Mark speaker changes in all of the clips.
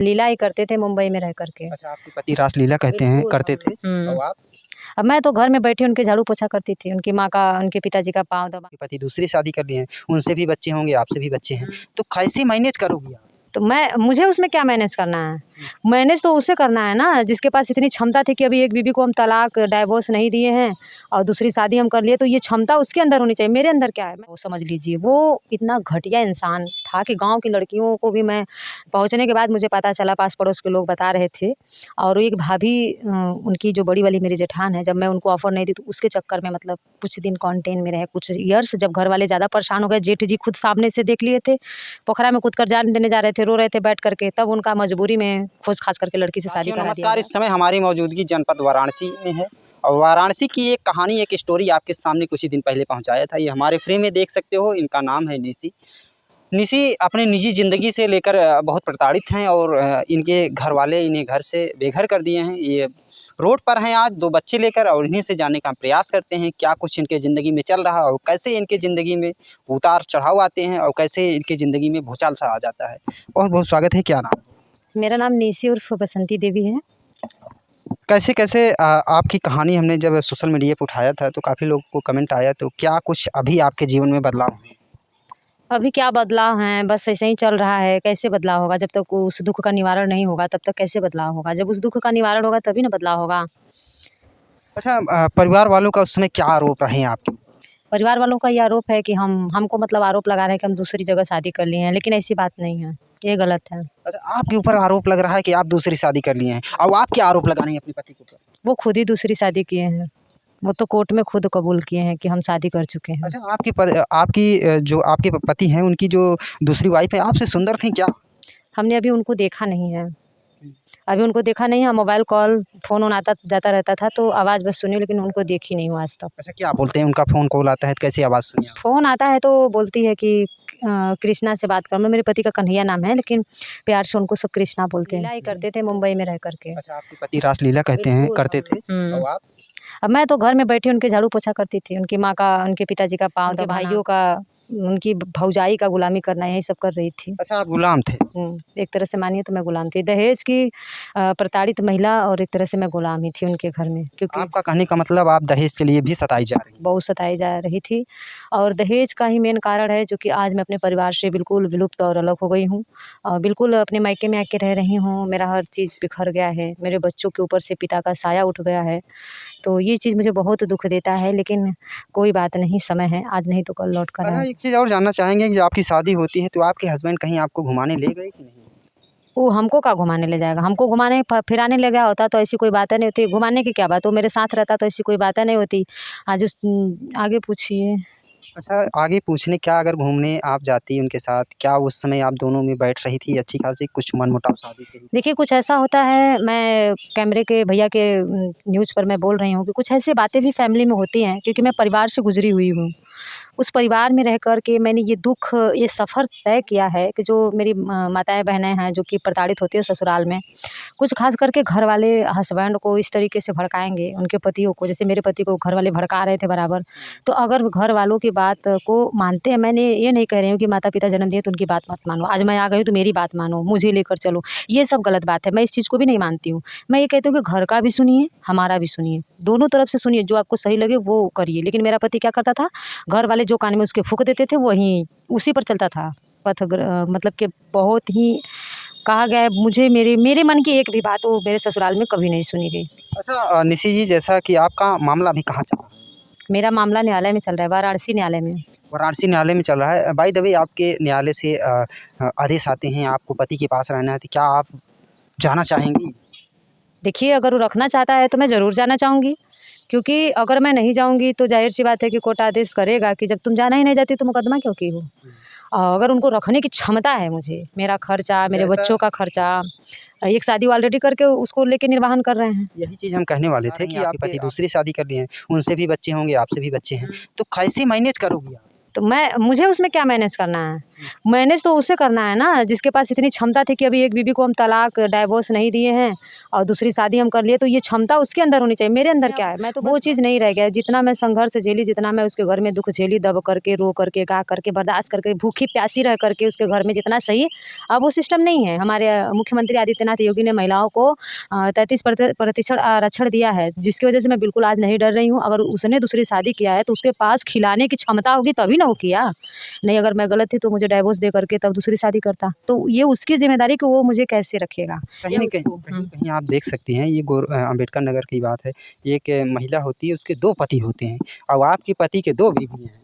Speaker 1: लीला ही करते थे मुंबई में रह करके।
Speaker 2: अच्छा, आपके पति रासलीला करते थे और आप?
Speaker 1: अब मैं तो घर में बैठी उनके झाड़ू पोछा करती थी, उनकी माँ का, उनके पिताजी का पाँव दबा।
Speaker 2: आपके पति दूसरी शादी कर लिए हैं, उनसे भी बच्चे होंगे, आपसे भी बच्चे हैं, तो कैसे मैनेज करोगी आप?
Speaker 1: तो मुझे उसमें क्या मैनेज करना है? मैनेज तो उसे करना है ना जिसके पास इतनी क्षमता थी कि अभी एक बीवी को हम तलाक डाइवोर्स नहीं दिए हैं और दूसरी शादी हम कर लिए, तो ये क्षमता उसके अंदर होनी चाहिए। मेरे अंदर क्या है, वो समझ लीजिए। वो इतना घटिया इंसान था कि गांव की लड़कियों को भी, मैं पहुंचने के बाद मुझे पता चला, पास पड़ोस के लोग बता रहे थे। और एक भाभी, उनकी जो बड़ी वाली मेरी जेठान है, जब मैं उनको ऑफर नहीं दी तो उसके चक्कर में मतलब कुछ दिन क्वारंटाइन में रहे, कुछ ईयर्स। जब घर वाले ज़्यादा परेशान हो गए, जेठ जी खुद सामने से देख लिए थे, पोखरा में कूद कर जान देने जा रहे थे, रो रहे थे बैठ करके, तब उनका मजबूरी में खोज खास करके लड़की से शादी करा दिया।
Speaker 2: नमस्कार, इस समय हमारी मौजूदगी जनपद वाराणसी में है और वाराणसी की एक कहानी, एक स्टोरी आपके सामने कुछ ही दिन पहले पहुंचाया था। ये हमारे फ्रेम में देख सकते हो, इनका नाम है निशी। निशी अपनी निजी ज़िंदगी से लेकर बहुत प्रताड़ित हैं और इनके घर वाले इन्हें घर से बेघर कर दिए हैं। ये रोड पर हैं आज 2 बच्चे लेकर और इन्हीं से जानने का प्रयास करते हैं क्या कुछ इनके ज़िंदगी में चल रहा है और कैसे इनके ज़िंदगी में उतार चढ़ाव आते हैं और कैसे इनकी ज़िंदगी में भूचाल सा आ जाता है। बहुत बहुत स्वागत है। क्या नाम?
Speaker 1: मेरा नाम निशी उर्फ बसंती देवी है।
Speaker 2: कैसे आपकी कहानी हमने जब सोशल मीडिया पे उठाया था तो काफ़ी लोग को कमेंट आया, तो क्या कुछ अभी आपके जीवन में बदलाव हुए?
Speaker 1: अभी क्या बदलाव हैं, बस ऐसे ही चल रहा है। कैसे बदलाव होगा? जब तक उस दुःख का निवारण नहीं होगा तब तक कैसे बदलाव होगा? जब उस दुःख का निवारण होगा तभी ना बदलाव होगा।
Speaker 2: अच्छा, परिवार वालों का उस समय क्या आरोप रहे हैं आपके?
Speaker 1: परिवार वालों का ये आरोप है कि हमको मतलब आरोप लगा रहे हैं कि हम दूसरी जगह शादी कर लिए हैं, लेकिन ऐसी बात नहीं है, ये गलत है।
Speaker 2: अच्छा, आपके ऊपर आरोप लग रहा है कि आप दूसरी शादी कर लिए हैं और आप क्या आरोप लगा रही हैं अपने पति के ऊपर?
Speaker 1: वो खुद ही दूसरी शादी किए हैं। वो तो कोर्ट में खुद कबूल किए हैं कि हम शादी कर चुके हैं।
Speaker 2: अच्छा, जो आपके पति हैं, उनकी जो दूसरी वाइफ़ है, आपसे सुंदर थीं क्या?
Speaker 1: हमने अभी उनको देखा नहीं है। अभी उनको देखा नहीं है, मोबाइल कॉल, फ़ोन आता जाता रहता था तो आवाज़ बस सुनी, लेकिन उनको देखी नहीं हूँ आज तक।
Speaker 2: अच्छा, क्या बोलते हैं? उनका फ़ोन कॉल आता है तो कैसी आवाज़ सुनी आप?
Speaker 1: फ़ोन आता है तो बोलती है कि कृष्णा से बात करो। मेरे पति का कन्हैया नाम है, लेकिन प्यार से उनको सब कृष्णा बोलते हैं। लीला ही करते थे मुंबई में रह करके।
Speaker 2: अच्छा, आपके पति रासलीला करते थे और आप?
Speaker 1: अब मैं तो घर में बैठी उनके झाड़ू पोछा करती थी, उनकी माँ का, उनके पिताजी का पाँव दबाना, भाइयों का, उनकी भौजाई का गुलामी करना, यही सब कर रही थी।
Speaker 2: अच्छा, आप गुलाम थे।
Speaker 1: एक तरह से मानिए तो मैं गुलाम थी। दहेज की प्रताड़ित महिला, और एक तरह से मैं गुलाम ही थी उनके घर में, क्योंकि
Speaker 2: आपका कहने का मतलब आप दहेज के लिए भी सताई जा रही हैं।
Speaker 1: बहुत सताई जा रही थी। और दहेज का ही मेन कारण है जो कि आज मैं अपने परिवार से बिल्कुल विलुप्त और अलग हो गई हूँ। बिल्कुल अपने मायके में आके रह रही हूँ। मेरा हर चीज़ बिखर गया है। मेरे बच्चों के ऊपर से पिता का साया उठ गया है। तो ये चीज़ मुझे बहुत दुःख देता है, लेकिन कोई बात नहीं, समय है, आज नहीं तो कल लौट कर
Speaker 2: अच्छा,
Speaker 1: आएगा।
Speaker 2: एक चीज़ और जानना चाहेंगे कि जब आपकी शादी होती है तो आपके हस्बैंड कहीं आपको घुमाने ले गए कि नहीं?
Speaker 1: वो हमको का घुमाने ले जाएगा? हमको घुमाने फिराने ले गया होता तो ऐसी कोई बातें नहीं होती। घुमाने की क्या बात, वो मेरे साथ रहता तो ऐसी कोई बातें नहीं होती। आज आगे पूछिए।
Speaker 2: अच्छा, आगे पूछने क्या, अगर घूमने आप जाती उनके साथ, क्या उस समय आप दोनों में बैठ रही थी अच्छी खासी, कुछ मनमुटाव शादी से ही?
Speaker 1: देखिए, कुछ ऐसा होता है, मैं कैमरे के भैया के न्यूज़ पर मैं बोल रही हूँ कि कुछ ऐसी बातें भी फैमिली में होती हैं, क्योंकि मैं परिवार से गुज़री हुई हूँ। उस परिवार में रह कर के मैंने ये दुःख, ये सफ़र तय किया है कि जो मेरी माताएँ-बहनें हैं जो कि प्रताड़ित होती हैं ससुराल में, कुछ ख़ास करके घर वाले हस्बैंड को इस तरीके से भड़काएँगे, उनके पतियों को, जैसे मेरे पति को घर वाले भड़का रहे थे बराबर। तो अगर घर वालों की बात को मानते हैं, मैंने ये नहीं कह रही हूँ कि माता-पिता जन्म दिए तो उनकी बात मत मानो। आज मैं आ गई हूँ तो मेरी बात मानो, मुझे लेकर चलो, ये सब गलत बात है। मैं इस चीज़ को भी नहीं मानती हूँ। मैं ये कहती हूँ कि घर का भी सुनिए, हमारा भी सुनिए, दोनों तरफ से सुनिए, जो आपको सही लगे वो करिए। लेकिन मेरा पति क्या करता था, घर वाले जो कान में उसके फूँक देते थे वहीं उसी पर चलता था। मतलब कि बहुत ही कहा गया है, मुझे मेरे मेरे मन की एक भी बात वो मेरे ससुराल में कभी नहीं सुनी गई।
Speaker 2: अच्छा, निशी जी, जैसा कि आपका मामला अभी कहाँ चल रहा है?
Speaker 1: मेरा मामला न्यायालय में चल रहा है, वाराणसी न्यायालय में।
Speaker 2: वाराणसी न्यायालय में चल रहा है। बाय द वे, आपके न्यायालय से आदेश आते हैं आपको पति के पास रहना है, तो क्या आप जाना चाहेंगी?
Speaker 1: देखिए, अगर वो रखना चाहता है तो मैं ज़रूर जाना चाहूँगी, क्योंकि अगर मैं नहीं जाऊँगी तो ज़ाहिर-सी बात है कि कोर्ट आदेश करेगा कि जब तुम जाना ही नहीं चाहती तो मुकदमा क्यों की हो? अगर उनको रखने की क्षमता है मुझे, मेरा खर्चा, मेरे बच्चों का खर्चा, एक शादी वो ऑलरेडी करके उसको लेके निर्वाहन कर रहे हैं।
Speaker 2: यही चीज़ हम कहने वाले थे कि आपके पति दूसरी शादी कर लिए हैं, उनसे भी बच्चे होंगे, आपसे भी बच्चे हैं, तो कैसे मैनेज करोगी आप?
Speaker 1: तो मुझे उसमें क्या मैनेज करना है? मैनेज तो उसे करना है ना जिसके पास इतनी क्षमता थी कि अभी एक बीवी को हम तलाक डाइवोर्स नहीं दिए हैं और दूसरी शादी हम कर लिए, तो ये क्षमता उसके अंदर होनी चाहिए। मेरे अंदर क्या है, मैं तो वो चीज़ नहीं रह गया। जितना मैं संघर्ष झेली, जितना मैं उसके घर में दुख झेली, दब करके, रो करके, गा करके, बर्दाश्त करके, भूखी प्यासी रह करके उसके घर में जितना सही, अब वो सिस्टम नहीं है। हमारे मुख्यमंत्री आदित्यनाथ योगी ने महिलाओं को 33% आरक्षण दिया है, जिसकी वजह से मैं बिल्कुल आज नहीं डर रही हूँ। अगर उसने दूसरी शादी किया है तो उसके पास खिलाने की क्षमता होगी तभी ना वो किया। नहीं, अगर मैं गलत थी तो मुझे डाइवोर्स दे करके तब दूसरी शादी करता। तो ये उसकी ज़िम्मेदारी कि वो मुझे कैसे रखेगा
Speaker 2: कहीं
Speaker 1: या
Speaker 2: न कहीं
Speaker 1: उसको।
Speaker 2: कहीं कहीं आप देख सकती हैं, ये अम्बेडकर नगर की बात है। एक महिला होती है, उसके 2 पति होते हैं और आपके पति के 2 बीवी हैं।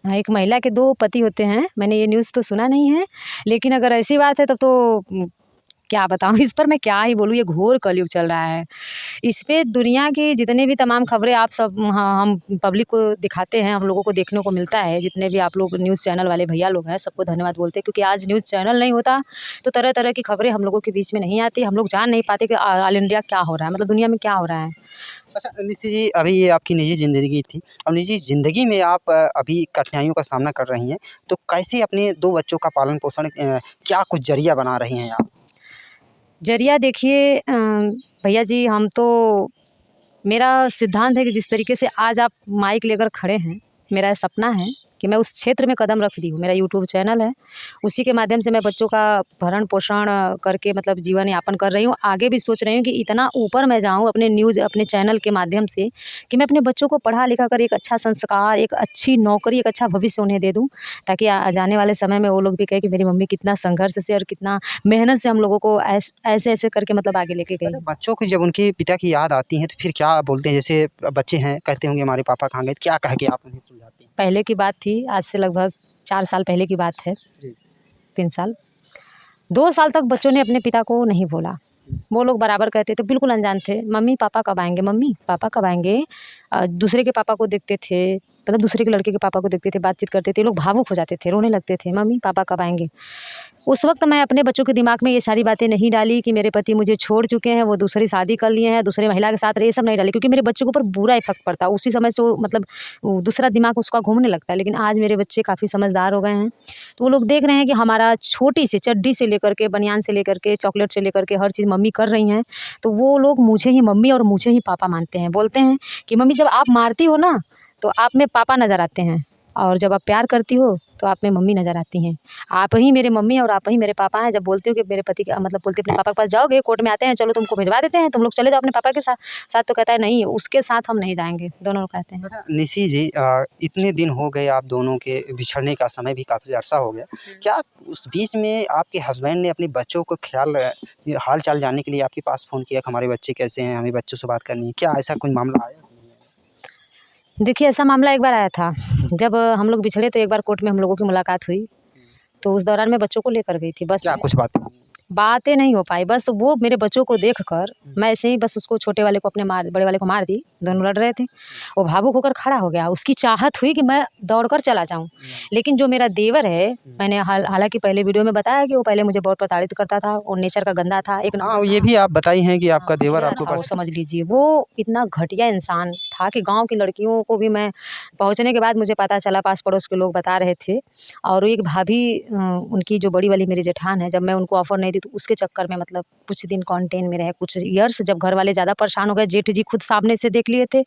Speaker 1: हाँ, एक महिला के 2 पति होते हैं, मैंने ये न्यूज़ तो सुना नहीं है, लेकिन अगर ऐसी बात है तब तो क्या बताऊँ इस पर मैं क्या ही बोलूँ, ये घोर कलयुग चल रहा है। इस पे दुनिया की जितने भी तमाम खबरें आप सब हम पब्लिक को दिखाते हैं, हम लोगों को देखने को मिलता है, जितने भी आप लोग न्यूज़ चैनल वाले भैया लोग हैं, सबको धन्यवाद बोलते हैं, क्योंकि आज न्यूज़ चैनल नहीं होता, तो तरह-तरह की खबरें हम लोगों के बीच में नहीं आती, हम लोग जान नहीं पाते कि ऑल इंडिया क्या हो रहा है, मतलब दुनिया में क्या हो रहा है।
Speaker 2: अच्छा निशी जी, अभी ये आपकी निजी ज़िंदगी थी और निजी ज़िंदगी में आप अभी कठिनाइयों का सामना कर रही हैं, तो कैसे अपने 2 बच्चों का पालन-पोषण क्या कुछ ज़रिया बना रही हैं आप?
Speaker 1: ज़रिया देखिए भैया जी, हम तो मेरा सिद्धांत है कि जिस तरीके से आज आप माइक लेकर खड़े हैं, मेरा सपना है कि मैं उस क्षेत्र में कदम रख दी हूँ। मेरा यूट्यूब चैनल है, उसी के माध्यम से मैं बच्चों का भरण-पोषण करके मतलब जीवन यापन कर रही हूँ। आगे भी सोच रही हूँ कि इतना ऊपर मैं जाऊँ अपने न्यूज़ अपने चैनल के माध्यम से कि मैं अपने बच्चों को पढ़ा-लिखा कर एक अच्छा संस्कार, एक अच्छी नौकरी, एक अच्छा भविष्य उन्हें दे दूँ, ताकि जाने वाले समय में वो लोग भी कहें कि मेरी मम्मी कितना संघर्ष से और कितना मेहनत से हम लोगों को ऐसे-ऐसे करके मतलब आगे लेके
Speaker 2: अच्छा
Speaker 1: गई।
Speaker 2: बच्चों को जब उनके पिता की याद आती है, तो फिर क्या बोलते हैं? जैसे बच्चे हैं, कहते होंगे हमारे पापा कहाँ गए? क्या कह के आप उन्हें सुलझाती हैं?
Speaker 1: पहले की बात थी, आज से लगभग 4 साल पहले की बात है,
Speaker 2: जी।
Speaker 1: 3 साल। 2 साल तक बच्चों ने अपने पिता को नहीं बोला।
Speaker 2: हुँ।
Speaker 1: वो लोग बराबर कहते थे, बिल्कुल अनजान थे, मम्मी पापा कब आएँगे? मम्मी पापा कब आएँगे? दूसरे के पापा को देखते थे, मतलब दूसरे के लड़के के पापा को देखते थे, बातचीत करते थे, ये लोग भावुक हो जाते थे, रोने लगते थे, मम्मी पापा कब आएँगे? उस वक़्त मैं अपने बच्चों के दिमाग में ये सारी बातें नहीं डाली कि मेरे पति मुझे छोड़ चुके हैं, वो दूसरी शादी कर लिए हैं, दूसरी महिला के साथ रहे, ये सब नहीं डाली, क्योंकि मेरे बच्चे के ऊपर बुरा इफ़ेक्ट पड़ता। उसी समय से वो मतलब वो दूसरा दिमाग उसका घूमने लगता है। लेकिन आज मेरे बच्चे काफ़ी समझदार हो गए हैं, तो वो लोग देख रहे हैं कि हमारा छोटी सी चड्डी से लेकर के, बनियान से लेकर के, चॉकलेट से लेकर के हर चीज़ मम्मी कर रही हैं, तो वो लोग मुझे ही मम्मी और मुझे ही पापा मानते हैं। बोलते हैं कि मम्मी जब आप मारती हो ना, तो आप में पापा नज़र आते हैं, और जब आप प्यार करती हो, तो आप में मम्मी नज़र आती हैं। आप ही मेरे मम्मी और आप ही मेरे पापा हैं। जब बोलती हूँ कि मेरे पति का मतलब बोलती अपने पापा के पास जाओगे, कोर्ट में आते हैं, चलो तुमको भिजवा देते हैं, तुम लोग चले जाओ अपने पापा के साथ। साथ तो कहता है नहीं, उसके साथ हम नहीं जाएँगे, दोनों लोग कहते हैं।
Speaker 2: अच्छा निशी जी, इतने दिन हो गए आप दोनों के बिछड़ने का समय भी काफ़ी अरसा हो गया। क्या उस बीच में आपके हस्बैंड ने अपने बच्चों को ये हाल-चाल जानने के लिए आपके पास फ़ोन किया कि हमारे बच्चे कैसे हैं? हमें बच्चों से बात करनी है। क्या ऐसा कोई मामला आया?
Speaker 1: देखिए, ऐसा मामला एक बार आया था, जब हम लोग बिछड़े तो एक बार कोर्ट में हम लोगों की मुलाकात हुई, तो उस दौरान मैं बच्चों को लेकर गई थी बस
Speaker 2: क्या
Speaker 1: में।
Speaker 2: कुछ बातें हुई?
Speaker 1: बातें नहीं हो पाई, बस वो मेरे बच्चों को देखकर मैं ऐसे ही बस उसको छोटे वाले को अपने बड़े वाले को मार दी, दोनों लड़ रहे थे। वो भावुक होकर खड़ा हो गया, उसकी चाहत हुई कि मैं दौड़कर चला जाऊँ। लेकिन जो मेरा देवर है, मैंने हालाँकि पहले वीडियो में बताया कि वो पहले मुझे बहुत प्रताड़ित करता था, वो नेचर का गंदा था, एक
Speaker 2: हाँ,
Speaker 1: नंबर
Speaker 2: ये
Speaker 1: था।
Speaker 2: भी आप बताई हैं कि आपका
Speaker 1: हाँ,
Speaker 2: देवर
Speaker 1: हिरण
Speaker 2: आपको
Speaker 1: था वो, समझ लीजिए। वो इतना घटिया इंसान था कि गाँव की लड़कियों को भी मैं पहुँचने के बाद मुझे पता चला, पास-पड़ोस के लोग बता रहे थे, और एक भाभी उनकी जो बड़ी वाली मेरी जेठान है, जब मैं उनको ऑफ़र नहीं दी तो उसके चक्कर में मतलब कुछ दिन क्वारंटाइन में रहे, कुछ ईयर्स। जब घर वाले ज़्यादा परेशान हो गए, जेठ जी खुद सामने से देख लिए थे,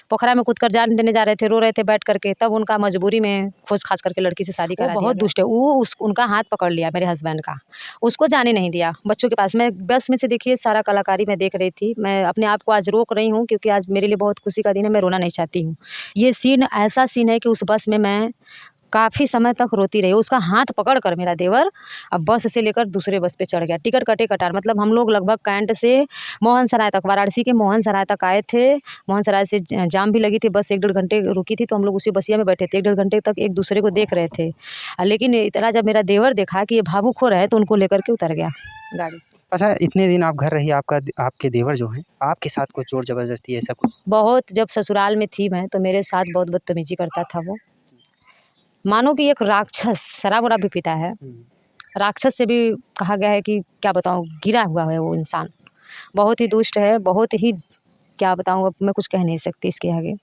Speaker 1: पोखरा में कूद कर जान देने जा रहे थे, रो रहे थे बैठ करके, तब उनका मजबूरी में खोज-खाज करके लड़की से शादी करा दिया। वो बहुत दुष्ट है, वो उनका हाथ पकड़ लिया मेरे हस्बैंड का, उसको जाने नहीं दिया बच्चों के पास। मैं बस में से देखिए सारा कलाकारी मैं देख रही थी। मैं अपने आप को आज रोक रही हूँ, क्योंकि आज मेरे लिए बहुत खुशी का दिन है, मैं रोना नहीं चाहती हूँ। ये सीन ऐसा सीन है कि उस बस में मैं काफ़ी समय तक रोती रही। उसका हाथ पकड़ कर मेरा देवर अब बस से लेकर दूसरे बस पे चढ़ गया। टिकट कटे-कटार, मतलब हम लोग लगभग कैंट से मोहन सराय तक, वाराणसी के मोहन सराय तक आए थे। मोहन सराय से जाम भी लगी थी, बस 1 डेढ़ घंटे रुकी थी, तो हम लोग उसी बसिया में बैठे थे। 1 डेढ़ घंटे तक एक दूसरे को देख रहे थे। लेकिन इतना जब मेरा देवर देखा कि ये भावुक हो रहा है, तो उनको लेकर के उतर गया गाड़ी से।
Speaker 2: अच्छा इतने दिन आप घर रही, आपके देवर जो हैं, आपके साथ कोई ज़ोर ज़बरदस्ती ऐसा कुछ?
Speaker 1: बहुत, जब ससुराल में थी मैं, तो मेरे साथ बहुत बदतमीज़ी करता था वो। मानो कि एक राक्षस, शराब-वराब भी पीता है।
Speaker 2: हुँ।
Speaker 1: राक्षस से भी कहा गया है कि क्या बताऊँ, गिरा हुआ है वो इंसान। बहुत ही दुष्ट है, बहुत ही क्या बताऊँ, अब मैं कुछ कह नहीं सकती इसके आगे।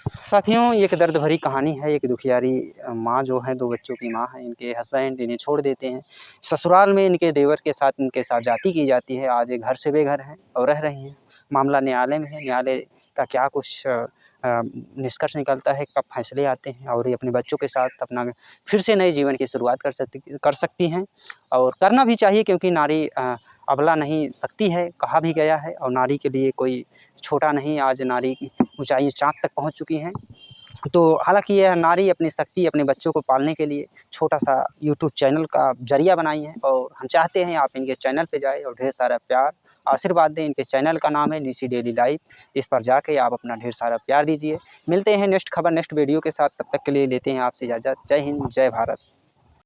Speaker 2: साथियों, ये एक दर्द भरी कहानी है। एक दुखियारी माँ जो है, 2 बच्चों की माँ है। इनके हस्बैंड इन्हें छोड़ देते हैं। ससुराल में इनके देवर के साथ इनके साथ ज़्यादती की जाती है। आज ये घर से बेघर हैं और रह रही हैं। मामला न्यायालय में है। न्यायालय का क्या कुछ निष्कर्ष निकलता है, कब फैसले आते हैं और ये अपने बच्चों के साथ अपना फिर से नए जीवन की शुरुआत कर सकती हैं और करना भी चाहिए, क्योंकि नारी अबला नहीं सकती है, कहा भी गया है। और नारी के लिए कोई छोटा नहीं, आज नारी ऊँचाई चाँद तक पहुँच चुकी हैं। तो हालाँकि यह नारी अपनी शक्ति अपने बच्चों को पालने के लिए छोटा-सा यूट्यूब चैनल का ज़रिया बनाई है और हम चाहते हैं आप इनके चैनल पे जाएँ और ढेर सारा प्यार, आशीर्वाद दें। इनके चैनल का नाम है निशी डेली लाइफ। इस पर जाके आप अपना ढेर सारा प्यार दीजिए। मिलते हैं नेक्स्ट खबर, नेक्स्ट वीडियो के साथ। तब तक के लिए लेते हैं आपसे इजाज़त। जय हिंद, जय भारत।